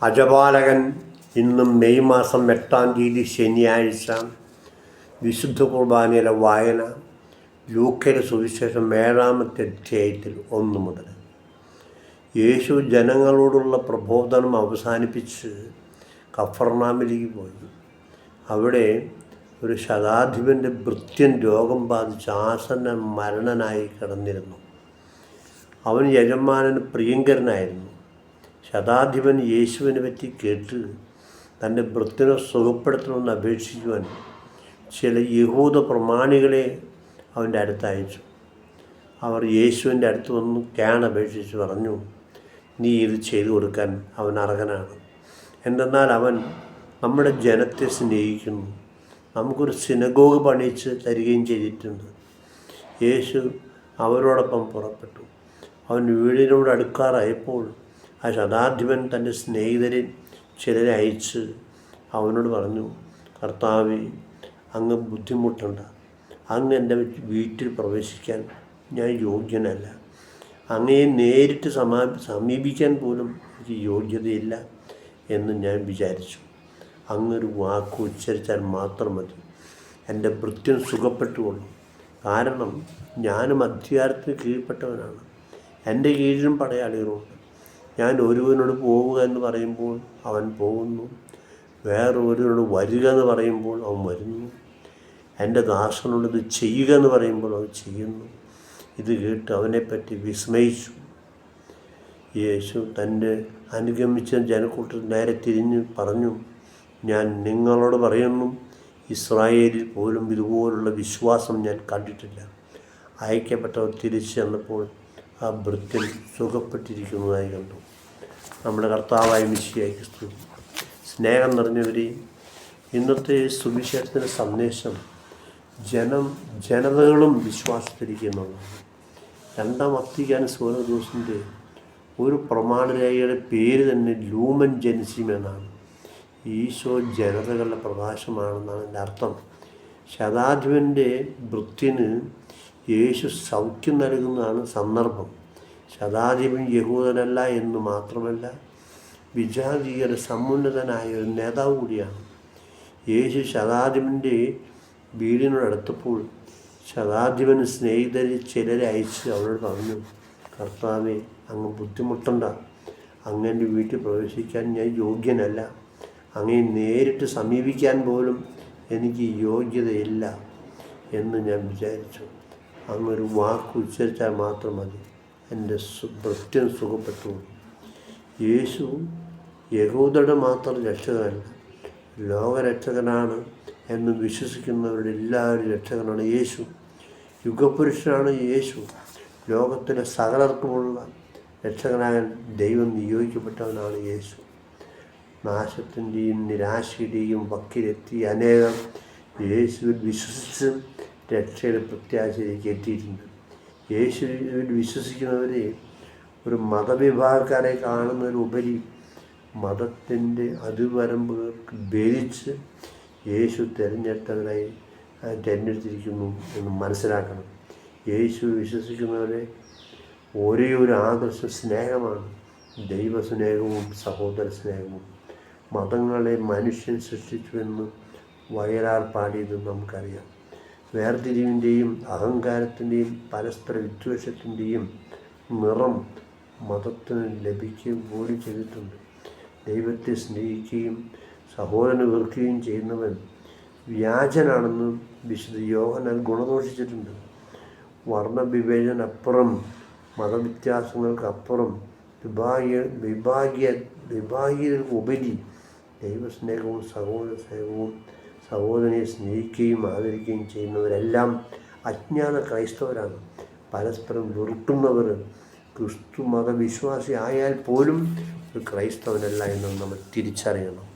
അജപാലകൻ ഇന്നും മെയ് മാസം 8-ാം തീയതി ശനിയാഴ്ച വിശുദ്ധ കുർബാനയിലെ വായന ലൂക്കയുടെ സുവിശേഷം 7-ാമത്തെ അധ്യായത്തിൽ 1 മുതൽ. യേശു ജനങ്ങളോടുള്ള പ്രബോധനം അവസാനിപ്പിച്ച് കഫർനാമിലേക്ക് പോയി. അവിടെ ഒരു ശതാധിപൻ്റെ ഭൃത്യൻ രോഗം ബാധിച്ച് ആസന്ന മരണനായി കിടന്നിരുന്നു. അവൻ യജമാനന് പ്രിയങ്കരനായിരുന്നു. ശതാധിപൻ യേശുവിനെ പറ്റി കേട്ട് തൻ്റെ ഭൃത്യനെ സുഖപ്പെടുത്തണമെന്ന് അപേക്ഷിക്കുവാൻ ചില യഹൂദ പ്രമാണികളെ അവൻ്റെ അടുത്ത് അയച്ചു. അവർ യേശുവിൻ്റെ അടുത്ത് വന്ന് അപേക്ഷിച്ച് പറഞ്ഞു, നീ ഇത് ചെയ്തു കൊടുക്കാൻ അവൻ അർഹനാണ്. എന്തെന്നാൽ അവൻ നമ്മുടെ ജനത്തെ സ്നേഹിക്കുന്നു, നമുക്കൊരു സിനഗോഗ് പണിയിച്ച് തരികയും ചെയ്തിട്ടുണ്ട്. യേശു അവരോടൊപ്പം പുറപ്പെട്ടു. അവൻ വീടിനോട് അടുക്കാറായപ്പോൾ ആ ശതാധിപൻ തൻ്റെ സ്നേഹിതരെ ചിലരെ അയച്ച് അവനോട് പറഞ്ഞു, കർത്താവേ, അങ്ങ് ബുദ്ധിമുട്ടണ്ട. അങ്ങ് എൻ്റെ വീട്ടിൽ പ്രവേശിക്കാൻ ഞാൻ യോഗ്യനല്ല. അങ്ങയെ നേരിട്ട് സമീപിക്കാൻ പോലും എനിക്ക് യോഗ്യതയില്ല എന്ന് ഞാൻ വിചാരിച്ചു. അങ്ങൊരു വാക്ക് ഉച്ചരിച്ചാൽ മാത്രം മതി, എൻ്റെ ഭൃത്യൻ സുഖപ്പെട്ടുകൊള്ളും. കാരണം ഞാനും അധികാരത്തിന് കീഴ്പ്പെട്ടവനാണ്, എൻ്റെ കീഴിലും പടയാളികളുണ്ട്. ഞാൻ ഒരുവനോട് പോവുക എന്ന് പറയുമ്പോൾ അവൻ പോകുന്നു, വേറൊരുവനോട് വരിക എന്ന് പറയുമ്പോൾ അവൻ വരുന്നു, എൻ്റെ ദാസനോട് ഇത് ചെയ്യുക എന്ന് പറയുമ്പോൾ അവൻ ചെയ്യുന്നു. ഇത് കേട്ട് അവനെപ്പറ്റി വിസ്മയിച്ചു. യേശു തൻ്റെ അനുഗമിച്ച ജനക്കൂട്ടത്തിൽ നേരെ തിരിഞ്ഞ് പറഞ്ഞു, ഞാൻ നിങ്ങളോട് പറയുന്നു, ഇസ്രായേലിൽ പോലും ഇതുപോലുള്ള വിശ്വാസം ഞാൻ കണ്ടിട്ടില്ല. അയക്കപ്പെട്ടവർ തിരിച്ചു ചെന്നപ്പോൾ ആ ഭൃത്യൻ സുഖപ്പെട്ടിരിക്കുന്നതായി കണ്ടു. നമ്മുടെ കർത്താവായ മിശിഹായ ക്രിസ്തു. സ്നേഹം നിറഞ്ഞവരെയും, ഇന്നത്തെ സുവിശേഷത്തിൻ്റെ സന്ദേശം ജനതകളും വിശ്വാസത്തിരിക്കുന്നതാണ്. 2-ാം വത്തിക്കാൻ സുവർണദോസിൻ്റെ ഒരു പ്രമാണരേഖയുടെ പേര് തന്നെ ലൂമൻ ജെൻസിം എന്നാണ്. ഈശോ ജനതകളുടെ പ്രകാശമാണെന്നാണ് എൻ്റെ അർത്ഥം. ശതാധിപൻ്റെ ഭൃത്യന് യേശു സൗഖ്യം നൽകുന്നതാണ് സന്ദർഭം. ശതാധിപൻ യഹൂദനല്ല എന്ന് മാത്രമല്ല, വിജാതീയരുടെ സമുന്നതനായ ഒരു നേതാവ് കൂടിയാണ്. യേശു ശതാധിപൻ്റെ വീടിനോടടുത്തപ്പോൾ ശതാധിപൻ സ്നേഹിതരെ ചിലരെ അയച്ച് അവരോട് പറഞ്ഞു, കർത്താവേ, അങ്ങ് ബുദ്ധിമുട്ടണ്ട. അങ്ങൻ്റെ വീട്ടിൽ പ്രവേശിക്കാൻ ഞാൻ യോഗ്യനല്ല. അങ്ങയെ നേരിട്ട് സമീപിക്കാൻ പോലും എനിക്ക് യോഗ്യതയില്ല എന്ന് ഞാൻ വിചാരിച്ചു. അങ്ങൊരു വാക്ക് ഉച്ചരിച്ചാൽ മാത്രം മതി, എൻ്റെ ഭൃത്യൻ സുഖപ്പെട്ടു. യേശു യഹൂദരുടെ മാത്രം രക്ഷകനല്ല, ലോകരക്ഷകനാണ് എന്ന് വിശ്വസിക്കുന്നവരുടെ എല്ലാവരും രക്ഷകനാണ് യേശു. യുഗപുരുഷനാണ് യേശു. ലോകത്തിലെ സകലർക്കുമുള്ള രക്ഷകനാകാൻ ദൈവം നിയോഗിക്കപ്പെട്ടവനാണ് യേശു. നാശത്തിൻ്റെയും നിരാശയുടെയും വക്കിലെത്തി അനേകം യേശുവിൽ വിശ്വസിച്ച് രക്ഷയുടെ പ്രത്യാശയിലേക്ക് എത്തിയിട്ടുണ്ട്. യേശുവിൽ വിശ്വസിക്കുന്നവരെ ഒരു മതവിഭാഗക്കാരെ കാണുന്നതിലുപരി മതത്തിൻ്റെ അതിവരമ്പുകൾക്ക് ഭേദിച്ച് യേശു തിരഞ്ഞെടുത്തിരിക്കുന്നു എന്ന് മനസ്സിലാക്കണം. യേശു വിശ്വസിക്കുന്നവരെ ഒരേ ഒരു ആദർശം സ്നേഹമാണ്, ദൈവസ്നേഹവും സഹോദര സ്നേഹവും. മതങ്ങളെ മനുഷ്യൻ സൃഷ്ടിച്ചുവെന്ന് വയലാർ പാടിയത് നമുക്കറിയാം. വേർതിരിവിൻ്റെയും അഹങ്കാരത്തിൻ്റെയും പരസ്പര വിദ്വേഷത്തിൻ്റെയും നിറം മതത്തിന് ലഭിക്കുകയും കൂടി ചെയ്തിട്ടുണ്ട്. ദൈവത്തെ സ്നേഹിക്കുകയും സഹോദരനെ വെറുക്കുകയും ചെയ്യുന്നവൻ വ്യാജനാണെന്ന് വിശുദ്ധ യോഹന്നാൻ ഗുണദോഷിച്ചിട്ടുണ്ട്. വർണ്ണവിവേചനപ്പുറം, മതവ്യത്യാസങ്ങൾക്കപ്പുറം, വിഭാഗീയതയ്ക്കുപരി ദൈവസ്നേഹവും സഹോദര സ്നേഹവും സഹോദരനെ സ്നേഹിക്കുകയും ആദരിക്കുകയും ചെയ്യുന്നവരെല്ലാം അജ്ഞാത ക്രൈസ്തവരാണ്. പരസ്പരം വെറുക്കുന്നവർ ക്രിസ്തു മതവിശ്വാസി ആയാൽ പോലും ഒരു ക്രൈസ്തവനല്ല എന്ന് നമ്മൾ തിരിച്ചറിയണം.